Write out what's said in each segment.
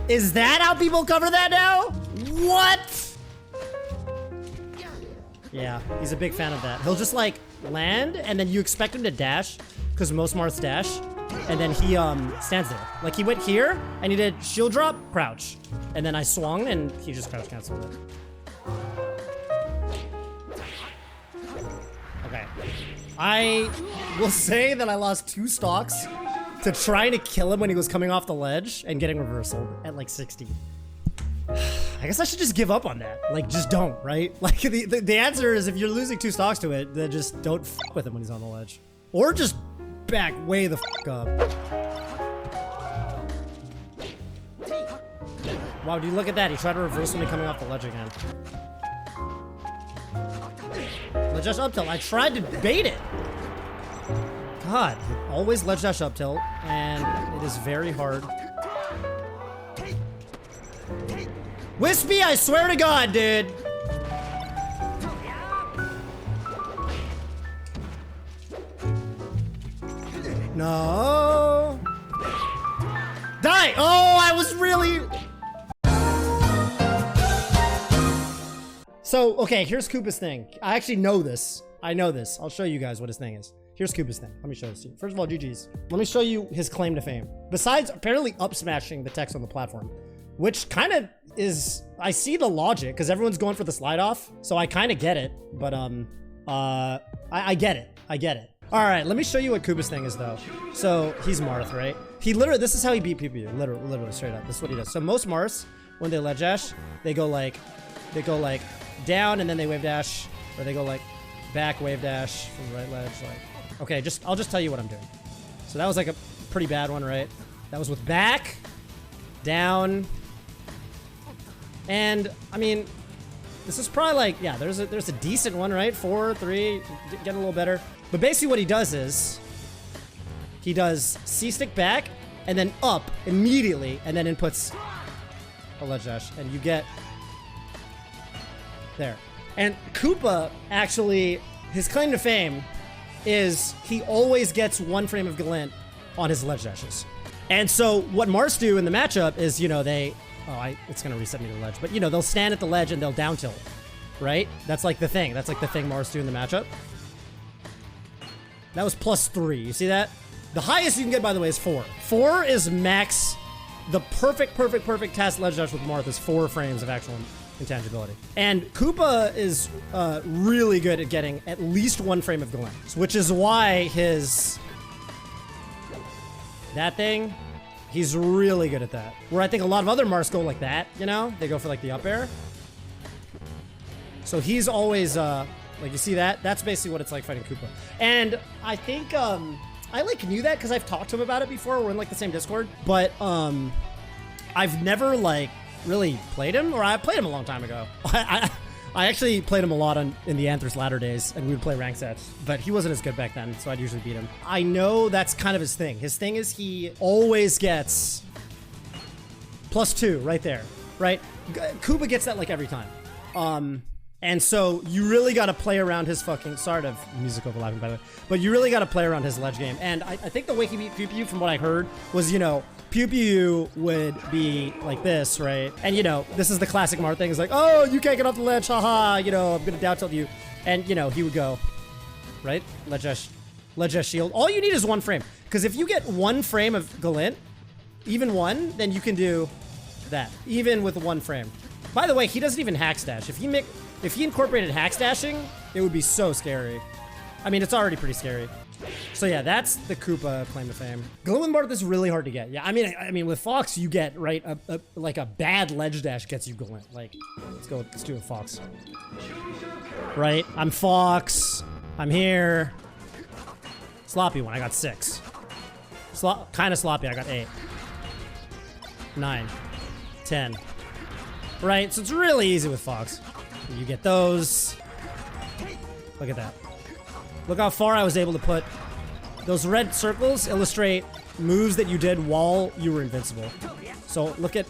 Is that how people cover that now? What? Yeah, he's a big fan of that. He'll just like land and then you expect him to dash because most Marths dash. And then he stands there. Like he went here and he did shield drop, crouch. And then I swung and he just crouch canceled it. Okay. I will say that I lost 2 stocks to trying to kill him when he was coming off the ledge and getting reversal at like 60. I guess I should just give up on that. Like, just don't, right? Like, the answer is if you're losing 2 stocks to it, then just don't f with him when he's on the ledge. Or just back way the f up. Wow, dude, look at that. He tried to reverse me coming off the ledge again. Ledge dash up tilt. I tried to bait it. God, always ledge dash up tilt, and it is very hard. Wispy, I swear to God, dude. No. Die. Oh, I was really. So, okay, here's Koopa's thing. I actually know this. I know this. I'll show you guys what his thing is. Here's Koopa's thing. Let me show this to you. First of all, GG's. Let me show you his claim to fame. Besides apparently up smashing the text on the platform, which kind of is, I see the logic because everyone's going for the slide off. So I kind of get it, but I get it. I get it. All right, let me show you what Koopa's thing is though. So he's Marth, right? He literally, this is how he beat PPU, literally straight up. This is what he does. So most Marths, when they ledge dash, they go like down and then they wave dash, or they go like back wave dash from the right ledge. Like, okay, I'll just tell you what I'm doing. So that was like a pretty bad one, right? That was with back, down, and I mean, this is probably like, yeah, there's a decent one, right? 4, 3, getting a little better. But basically what he does is, he does C-stick back, and then up immediately, and then inputs a ledge dash, and you get there. And Koopa, actually, his claim to fame is he always gets 1 frame of glint on his ledge dashes. And so what Marths do in the matchup is, you know, they, it's gonna reset me to the ledge, but you know, they'll stand at the ledge and they'll down tilt, right? That's like the thing. That's like the thing Marths do in the matchup. That was +3. You see that? The highest you can get, by the way, is 4. 4 is max. The perfect TAS Ledgedash with Marth is 4 frames of actual intangibility. And Koopa is really good at getting at least 1 frame of glint, which is why that thing, he's really good at that. Where I think a lot of other Marths go like that, you know? They go for like the up air. So he's always, like, you see that? That's basically what it's like fighting Koopa. And I think, I like knew that because I've talked to him about it before. We're in like the same Discord, but I've never like really played him, or I played him a long time ago. I actually played him a lot in the Anthra's latter days, and we would play rank sets, but he wasn't as good back then, so I'd usually beat him. I know that's kind of his thing. His thing is he always gets +2 right there, right? Koopa gets that like every time. And so you really got to play around his fucking, sorry to have music overlapping by the way, but you really got to play around his ledge game. And I think the way he beat Pew Pew, from what I heard, was, you know, Pew Pew would be like this, right? And you know, this is the classic Marth thing. It's like, oh, you can't get off the ledge, haha, you know, I'm gonna down tilt you. And you know, he would go, right? Ledge dash shield. All you need is 1 frame. Because if you get 1 frame of glint, even 1, then you can do that, even with 1 frame. By the way, he doesn't even hack stash. If he incorporated hack stashing, it would be so scary. I mean, it's already pretty scary. So yeah, that's the Koopa claim to fame. Glint with Marth is really hard to get. Yeah, I mean, with Fox, you get, right, like a bad ledge dash gets you glint. Like, let's do a Fox. Right, I'm Fox. I'm here. Sloppy one, I got 6. Kind of sloppy, I got 8. 9. 10. Right, so it's really easy with Fox. You get those. Look at that. Look how far I was able to put. Those red circles illustrate moves that you did while you were invincible. So look at,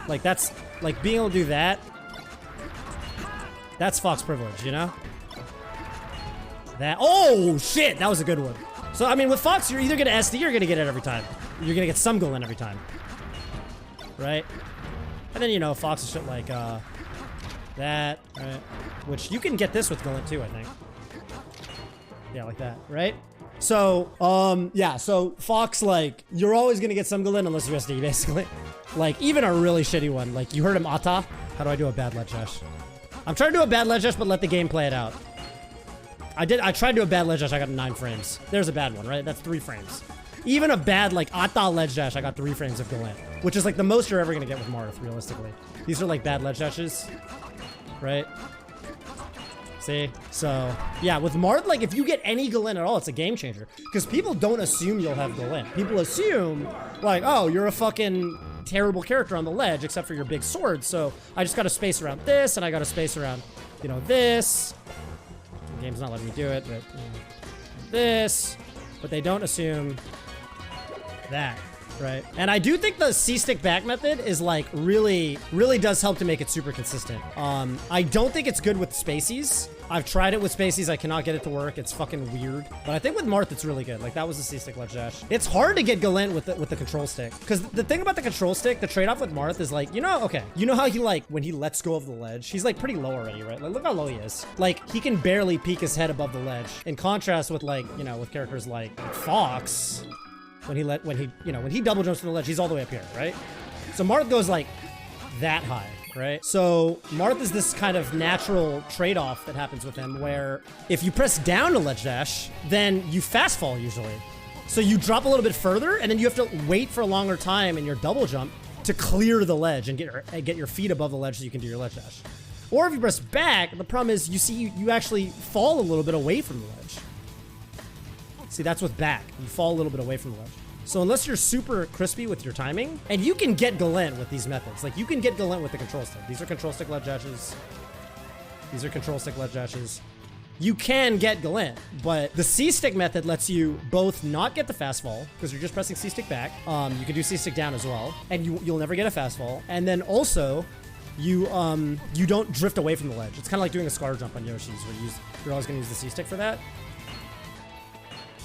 like, that's, like, being able to do that. That's Fox privilege, you know? That, oh shit, that was a good one. So I mean, with Fox, you're either gonna SD or you're gonna get it every time. You're gonna get some glint every time. right? And then, you know, Fox and shit like that, right? Which you can get this with Galint too, I think. Yeah, like that, right? So, yeah, so Fox, like, you're always gonna get some Galint unless you SD, basically. Like, even a really shitty one. Like, you heard him Ata? How do I do a bad ledge dash? I'm trying to do a bad ledge dash, but let the game play it out. I tried to do a bad ledge dash, I got 9 frames. There's a bad one, right? That's 3 frames. Even a bad, like, Ata ledge dash, I got 3 frames of Galint. Which is, like, the most you're ever gonna get with Marth, realistically. These are, like, bad ledge dashes. Right? See? So, yeah, with Marth, like, if you get any Galint at all, it's a game changer. Because people don't assume you'll have Galint. People assume, like, oh, you're a fucking terrible character on the ledge, except for your big sword, so I just gotta space around this, and I gotta space around, you know, this. The game's not letting me do it, but, you know, this. But they don't assume that. Right. And I do think the C-stick back method is like really does help to make it super consistent. I don't think it's good with spacies. I've tried it with spacies. I cannot get it to work. It's fucking weird. But I think with Marth, it's really good. Like that was the C-stick ledge dash. It's hard to get Galint with the control stick. Because the thing about the control stick, the trade-off with Marth is like, you know, okay. You know how he like, when he lets go of the ledge, he's like pretty low already, right? Like look how low he is. Like he can barely peek his head above the ledge. In contrast with like, you know, with characters like Fox, when he double jumps to the ledge, he's all the way up here, right? So Marth goes like that high, right? So Marth is this kind of natural trade-off that happens with him where if you press down to ledge dash, then you fast fall usually. So you drop a little bit further and then you have to wait for a longer time in your double jump to clear the ledge and get your feet above the ledge so you can do your ledge dash. Or if you press back, the problem is you actually fall a little bit away from the ledge. See, that's with back. You fall a little bit away from the ledge. So unless you're super crispy with your timing, and you can get Galint with these methods. Like, you can get Galint with the control stick. These are control stick ledge dashes. These are control stick ledge dashes. You can get Galint, but the C-stick method lets you both not get the fast fall, because you're just pressing C-stick back. You can do C-stick down as well, and you'll never get a fast fall. And then also, you don't drift away from the ledge. It's kind of like doing a scar jump on Yoshi's, where you're always going to use the C-stick for that.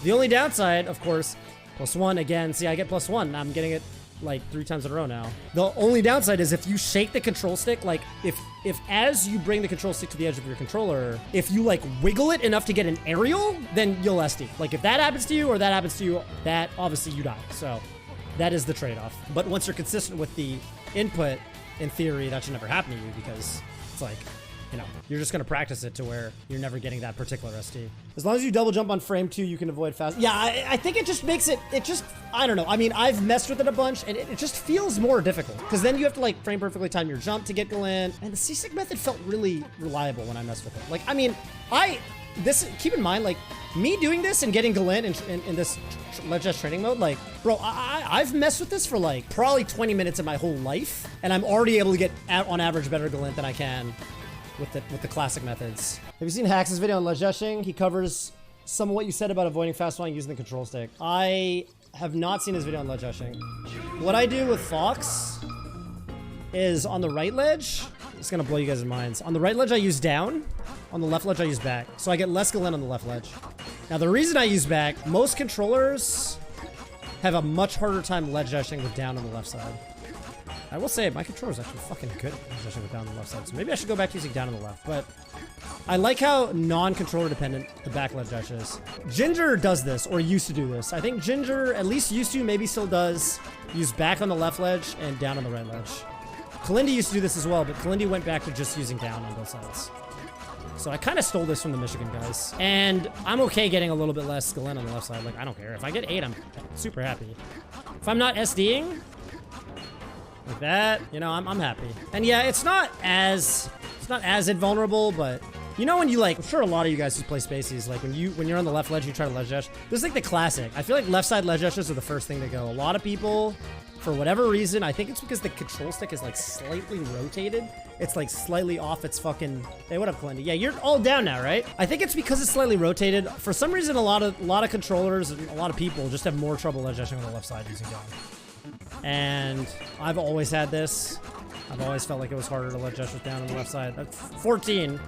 The only downside, of course, +1 again. See, I get +1. I'm getting it like 3 times in a row now. The only downside is if you shake the control stick, like if as you bring the control stick to the edge of your controller, if you like wiggle it enough to get an aerial, then you'll SD. Like if that happens to you or that happens to you, that obviously you die. So that is the trade-off. But once you're consistent with the input, in theory, that should never happen to you because it's like, you know, you're just going to practice it to where you're never getting that particular SD. As long as you double jump on frame 2, you can avoid fast. Yeah, I think it just makes it just, I don't know. I mean, I've messed with it a bunch and it just feels more difficult because then you have to like frame perfectly time your jump to get Galint. And the C-stick method felt really reliable when I messed with it. Like, I mean, keep in mind, like me doing this and getting Galint in this ledge dash training mode, like, bro, I've messed with this for like probably 20 minutes of my whole life. And I'm already able to get on average better Galint than I can with the classic methods. Have you seen Hax's video on ledge dashing? He covers some of what you said about avoiding fast falling using the control stick. I have not seen his video on ledge dashing. What I do with Fox is on the right ledge, it's gonna blow you guys' minds. On the right ledge I use down, on the left ledge I use back. So I get less Galint on the left ledge. Now the reason I use back, most controllers have a much harder time ledge dashing with down on the left side. I will say, my controller's actually fucking good, especially with down on the left side. So maybe I should go back to using down on the left. But I like how non-controller dependent the back ledge dash is. Ginger does this, or used to do this. I think Ginger at least used to, maybe still does, use back on the left ledge and down on the right ledge. Kalindi used to do this as well, but Kalindi went back to just using down on both sides. So I kind of stole this from the Michigan guys. And I'm okay getting a little bit less Galint on the left side. Like, I don't care. If I get 8, I'm super happy. If I'm not SDing, like that, you know, I'm happy. And yeah, it's not as invulnerable, but you know when you like, I'm sure a lot of you guys who play Spacies, like when you're on the left ledge, you try to ledge dash. This is like the classic. I feel like left side ledge dashes are the first thing to go. A lot of people, for whatever reason, I think it's because the control stick is like slightly rotated. It's like slightly off its fucking, hey, what up, Kalindi? Yeah, you're all down now, right? I think it's because it's slightly rotated. For some reason, a lot of controllers and a lot of people just have more trouble ledge dashing on the left side using down. And I've always had this. I've always felt like it was harder to ledge dash with down on the left side. That's 14.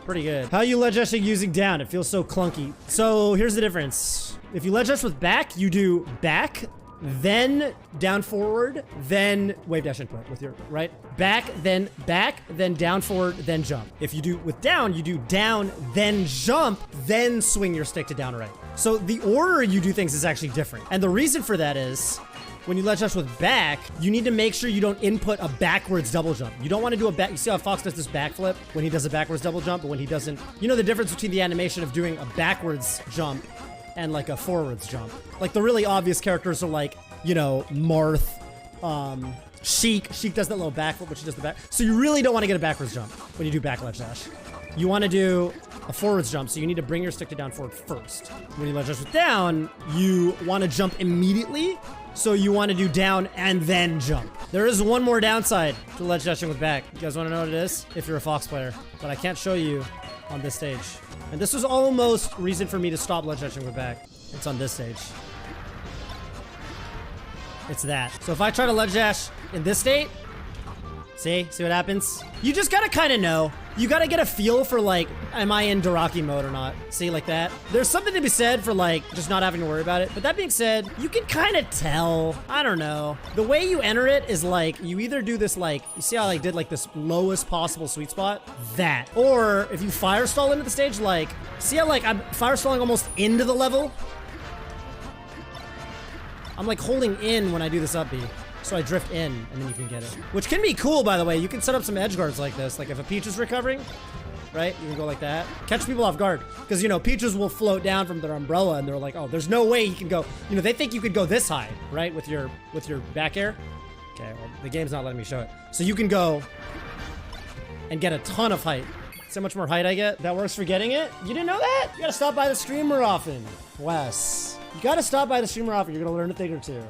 Pretty good. How you ledge dashing using down? It feels so clunky. So here's the difference. If you ledge dash with back, you do back, then down forward, then wave dash input with your right. Back, then down forward, then jump. If you do with down, you do down, then jump, then swing your stick to down or right. So the order you do things is actually different. And the reason for that is, when you ledge dash with back, you need to make sure you don't input a backwards double jump. You don't want to do a back. You see how Fox does this backflip when he does a backwards double jump, but when he doesn't, you know the difference between the animation of doing a backwards jump and like a forwards jump. Like the really obvious characters are like, you know, Marth, Sheik. Sheik does that little backflip, but she does the back. So you really don't want to get a backwards jump when you do back ledge dash. You want to do a forwards jump, so you need to bring your stick to down forward first. When you ledge dash with down, you want to jump immediately. So you want to do down and then jump. There is one more downside to ledge dashing with back. You guys want to know what it is? If you're a Fox player. But I can't show you on this stage. And this was almost reason for me to stop ledge dashing with back. It's on this stage. It's that. So if I try to ledge dash in this state, see what happens? You just gotta kind of know. You gotta get a feel for like, am I in Daraki mode or not? See, like that? There's something to be said for like, just not having to worry about it. But that being said, you can kind of tell. I don't know. The way you enter it is like, you either do this like, you see how I like, did like this lowest possible sweet spot? That. Or if you fire stall into the stage, like, see how like I'm fire stalling almost into the level? I'm like holding in when I do this up B. So I drift in, and then you can get it. Which can be cool, by the way. You can set up some edge guards like this. Like if a Peach is recovering, right? You can go like that. Catch people off guard. Because, you know, Peaches will float down from their umbrella, and they're like, oh, there's no way he can go. You know, they think you could go this high, right? With your back air. Okay, well, the game's not letting me show it. So you can go and get a ton of height. See how much more height I get? That works for getting it? You didn't know that? You gotta stop by the stream more often. Wes. You gotta stop by the stream more often. You're gonna learn a thing or two.